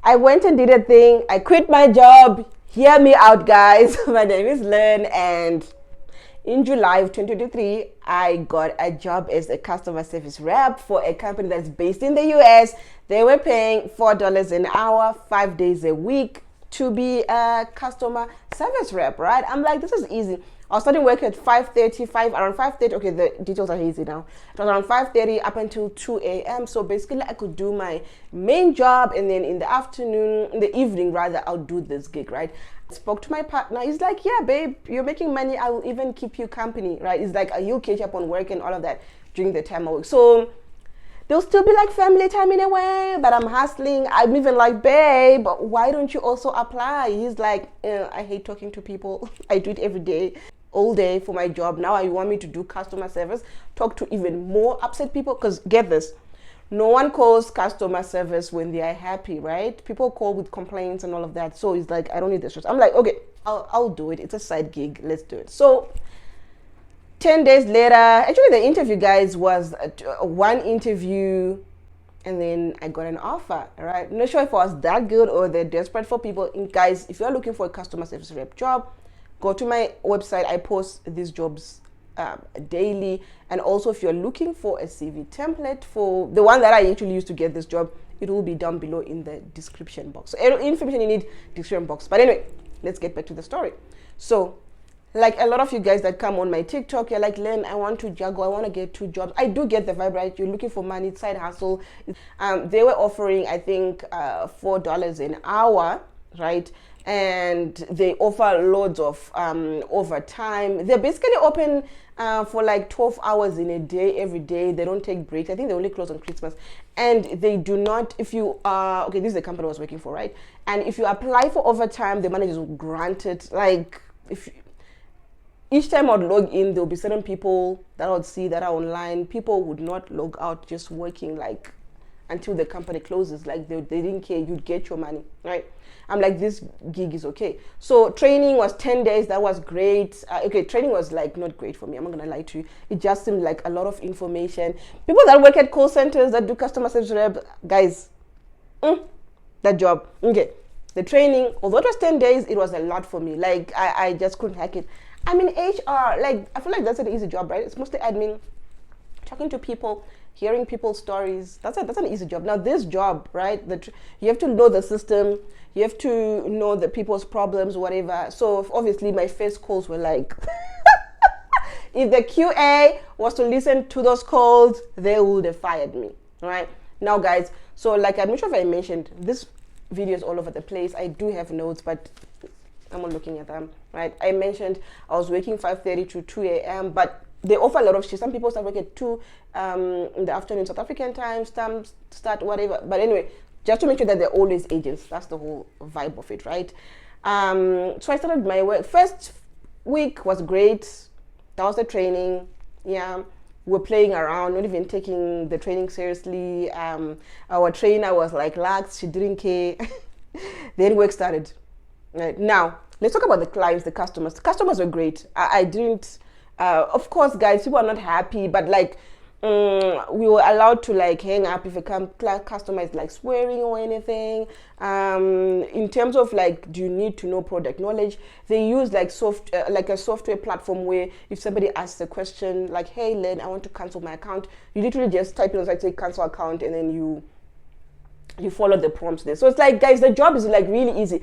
I went and did a thing. I quit my job. Hear me out, guys. My name is Len, and in July of 2023, I got a job as a customer service rep for a company that's based in the US. They were paying $4 an hour, 5 days a week to be a customer service rep, right? I'm like, this is easy. I was starting work at 5:30, around 5:30. Okay, the details are easy now. It was around 5:30 up until 2 a.m. So basically, I could do my main job, and then in the evening rather, I'll do this gig, right? I spoke to my partner. He's like, yeah, babe, you're making money. I will even keep you company, right? It's like, you'll catch up on work and all of that during the time I work. So there'll still be like family time in a way, but I'm hustling. I'm even like, babe, why don't you also apply? He's like, I hate talking to people. I do it every day, all day for my job. Now you want me to do customer service, talk to even more upset people? Because get this, no one calls customer service when they are happy, right? People call with complaints and all of that. So he's like, I don't need this stress. I'm like, okay, I'll do it. It's a side gig. Let's do it. So 10 days later, actually the interview, guys, was one interview, and then I got an offer, right? I'm not sure if I was that good or they're desperate for people. Guys, if you're looking for a customer service rep job, go to my website. I post these jobs daily. And also, if you're looking for a CV template for the one that I actually used to get this job, it will be down below in the description box. So any information you need, description box. But anyway, let's get back to the story. So like a lot of you guys that come on my TikTok, you're like, Len, I want to juggle, I want to get 2 jobs. I do get the vibe, right? You're looking for money, side hustle. They were offering, I think, $4 an hour, right? And they offer loads of overtime. They're basically open for like 12 hours in a day, every day. They don't take breaks. I think they only close on Christmas. And they do not, if you are, okay, this is the company I was working for, right? And if you apply for overtime, the managers will grant it. Like, each time I'd log in, there'll be certain people that I would see that are online. People would not log out just working like until the company closes. Like they didn't care. You'd get your money, right? I'm like, this gig is okay. So training was 10 days. That was great. Okay, training was like not great for me. I'm not gonna lie to you. It just seemed like a lot of information. People that work at call centers, that do customer service rep, guys, that job. Okay, the training, although it was 10 days, it was a lot for me. Like I just couldn't hack it. I'm in HR. Like, I feel like that's an easy job, right? It's mostly admin, talking to people, hearing people's stories. That's an easy job. Now this job, right? You have to know the system. You have to know the people's problems, whatever. So obviously my first calls were like, if the QA was to listen to those calls, they would have fired me, right? Now guys, so like I'm not sure if I mentioned, this video is all over the place. I do have notes, but I'm not looking at them, right? I mentioned I was working 5:30 to 2 a.m., but they offer a lot of shifts. Some people start working at 2 in the afternoon, South African time, some start whatever. But anyway, just to make sure that they're always agents. That's the whole vibe of it, right? So I started my work. First week was great. That was the training. Yeah, we're playing around, not even taking the training seriously. Our trainer was like lax. She didn't care. Then work started. Right. Now, let's talk about the clients, the customers. The customers were great. I didn't, of course, guys, people are not happy, but like, we were allowed to like hang up if a customer is like swearing or anything. In terms of like, do you need to know product knowledge? They use like a software platform where if somebody asks a question like, hey, Len, I want to cancel my account, you literally just type in like say cancel account, and then you follow the prompts there. So it's like, guys, the job is like really easy.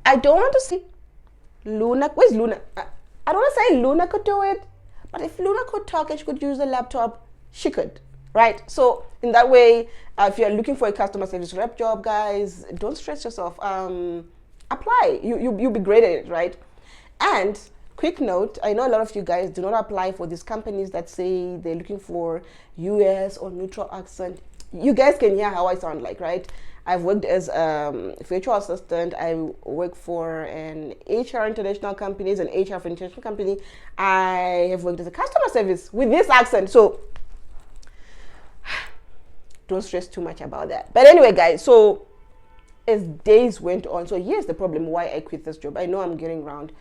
I don't want to say Luna. Where's Luna? I don't want to say Luna could do it, but if Luna could talk and she could use a laptop, she could, right? So in that way, if you're looking for a customer service rep job, guys, don't stress yourself. Apply. You'll be great at it, right? And quick note, I know a lot of you guys do not apply for these companies that say they're looking for US or neutral accent. You guys can hear how I sound like, right? I've worked as a virtual assistant. I work for an HR international company, an HR for international company. I have worked as a customer service with this accent. So don't stress too much about that. But anyway, guys, so as days went on, so here's the problem why I quit this job. I know I'm getting around.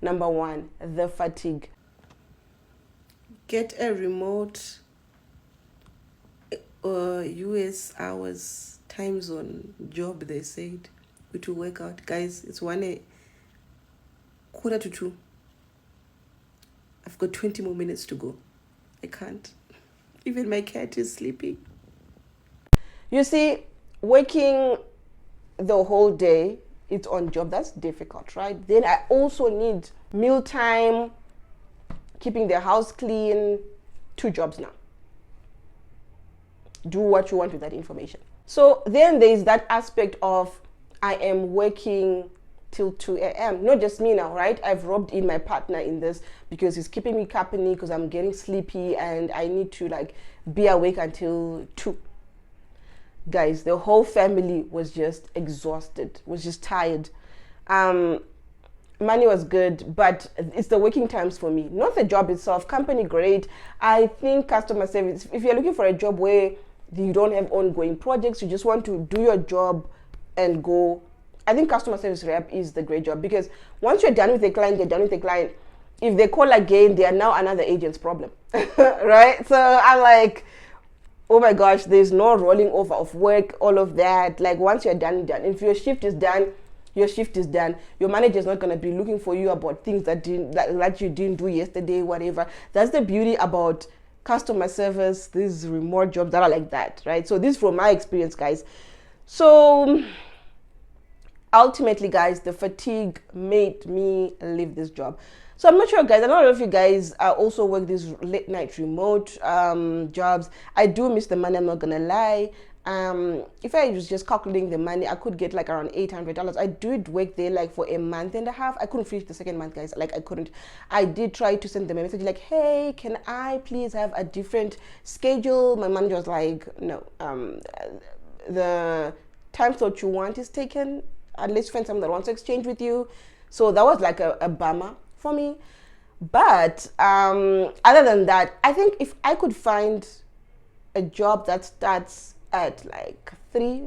Number one, the fatigue. Get a remote. US hours, time zone, job, they said. It will work out. Guys, it's 1:45. I've got 20 more minutes to go. I can't. Even my cat is sleeping. You see, working the whole day, it's on job. That's difficult, right? Then I also need mealtime, keeping the house clean. 2 jobs now. Do what you want with that information. So then there's that aspect of I am working till 2 a.m. Not just me now, right? I've robbed in my partner in this because he's keeping me company because I'm getting sleepy and I need to like be awake until 2. Guys, the whole family was just exhausted, was just tired. Money was good, but it's the working times for me, not the job itself. Company, great. I think customer service, if you're looking for a job where you don't have ongoing projects, you just want to do your job and go, I think customer service rep is the great job, because once you're done with the client, you're done with the client. If they call again, they are now another agent's problem. Right? So I'm like, oh my gosh, there's no rolling over of work, all of that. Like once you're done, done. If your shift is done, your shift is done. Your manager is not going to be looking for you about things that you didn't do yesterday, whatever. That's the beauty about customer service, these remote jobs that are like that, right? So this is from my experience, guys. So ultimately, guys, the fatigue made me leave this job. So I'm not sure, guys. I don't know if you guys also work these late night remote jobs. I do miss the money, I'm not gonna lie. If I was just calculating the money, I could get like around $800. I did work there like for a month and a half. I couldn't finish the second month, guys. Like I couldn't. I did try to send them a message like, hey, can I please have a different schedule? My manager was like, no, the time slot you want is taken. Unless you find someone that wants to exchange with you. So that was like a bummer for me. But other than that, I think if I could find a job that starts at like 3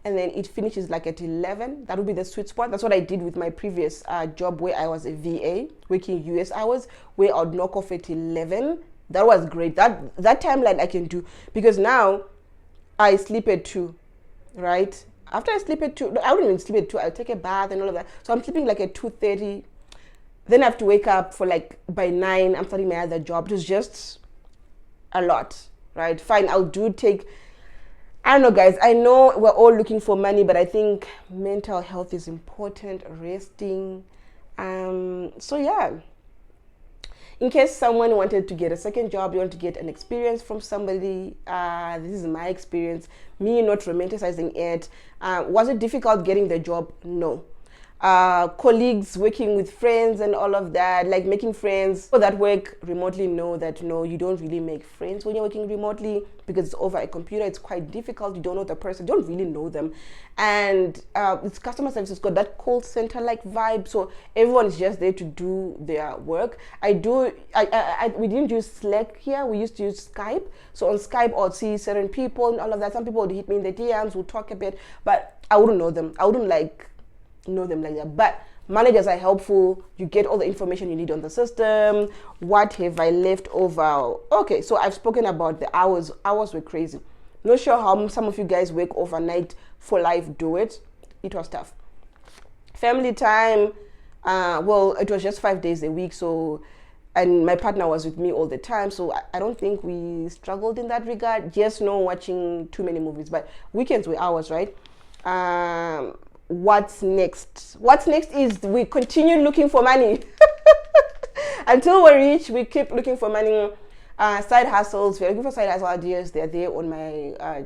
and then it finishes like at 11, that would be the sweet spot. That's what I did with my previous job where I was a VA working US hours, where I'd knock off at 11. That was great. That timeline I can do, because now I sleep at 2, right? After I sleep at 2, I wouldn't even sleep at 2. I'll take a bath and all of that. So I'm sleeping like at 2:30. Then I have to wake up for like by 9. I'm starting my other job. It was just a lot, right? Fine, I don't know, guys. I know we're all looking for money, but I think mental health is important, resting. So yeah. In case someone wanted to get a second job, you want to get an experience from somebody, this is my experience, me not romanticizing it. Was it difficult getting the job? No. Colleagues, working with friends and all of that, like making friends. People that work remotely know that no, you don't really make friends when you're working remotely, because it's over a computer. It's quite difficult. You don't know the person, you don't really know them. And it's customer service, it's got that call center like vibe. So everyone is just there to do their work. We didn't use Slack here, we used to use Skype. So on Skype I'll see certain people and all of that. Some people would hit me in the DMs, we'll talk a bit, but I wouldn't know them. I wouldn't know them like that. But managers are helpful. You get all the information you need on the system. What have I left over? Okay, so I've spoken about the hours. Hours were crazy. Not sure how some of you guys work overnight for life. Do it. It was tough. Family time, well, it was just 5 days a week. So, and my partner was with me all the time. So I don't think we struggled in that regard. Just no watching too many movies, but weekends were ours, right? What's next? What's next is we continue looking for money. Until we're rich, we keep looking for money. Side hustles, if you're looking for side hustle ideas, they're there on my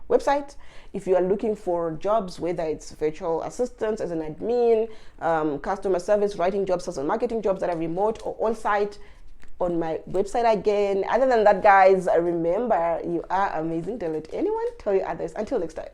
website. If you are looking for jobs, whether it's virtual assistants as an admin, customer service, writing jobs, sales and marketing jobs that are remote or on-site, on my website again. Other than that, guys, remember, you are amazing. Don't let anyone tell you others. Until next time.